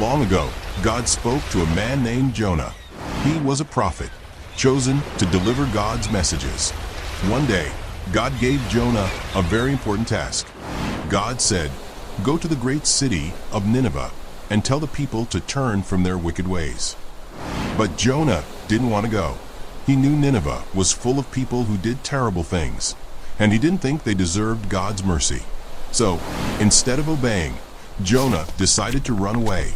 Long ago, God spoke to a man named Jonah. He was a prophet, chosen to deliver God's messages. One day, God gave Jonah a very important task. God said, "Go to the great city of Nineveh and tell the people to turn from their wicked ways." But Jonah didn't want to go. He knew Nineveh was full of people who did terrible things, and he didn't think they deserved God's mercy. So, instead of obeying, Jonah decided to run away.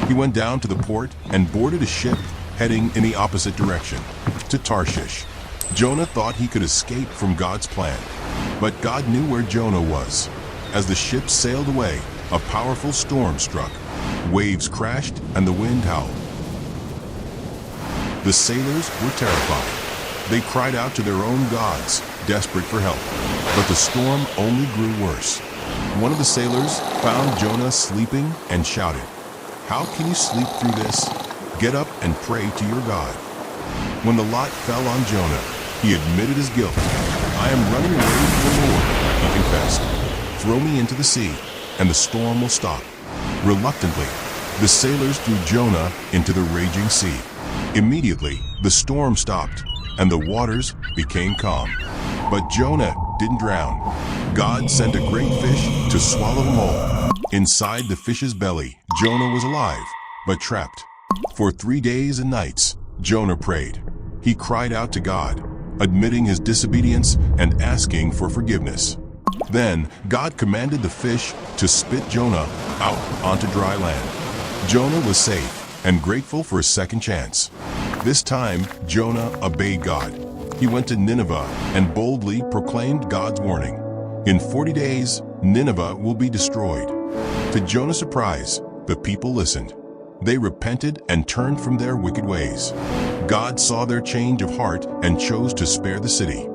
He went down to the port and boarded a ship heading in the opposite direction, to Tarshish. Jonah thought he could escape from God's plan, but God knew where Jonah was. As the ship sailed away, a powerful storm struck. Waves crashed and the wind howled. The sailors were terrified. They cried out to their own gods, desperate for help. But the storm only grew worse. One of the sailors found Jonah sleeping and shouted, "How can you sleep through this? Get up and pray to your God." When the lot fell on Jonah, he admitted his guilt. "I am running away from the Lord," he confessed. "Throw me into the sea, and the storm will stop." Reluctantly, the sailors threw Jonah into the raging sea. Immediately, the storm stopped, and the waters became calm. But Jonah didn't drown. God sent a great fish to swallow him whole. Inside the fish's belly, Jonah was alive, but trapped. For 3 days and nights, Jonah prayed. He cried out to God, admitting his disobedience and asking for forgiveness. Then, God commanded the fish to spit Jonah out onto dry land. Jonah was safe and grateful for a second chance. This time, Jonah obeyed God. He went to Nineveh and boldly proclaimed God's warning. In 40 days, Nineveh will be destroyed. To Jonah's surprise, the people listened. They repented and turned from their wicked ways. God saw their change of heart and chose to spare the city.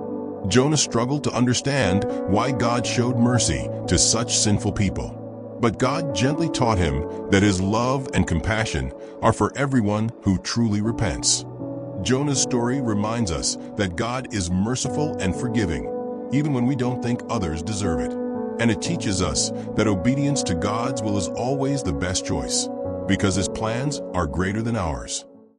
Jonah struggled to understand why God showed mercy to such sinful people. But God gently taught him that his love and compassion are for everyone who truly repents. Jonah's story reminds us that God is merciful and forgiving, even when we don't think others deserve it. And it teaches us that obedience to God's will is always the best choice, because his plans are greater than ours.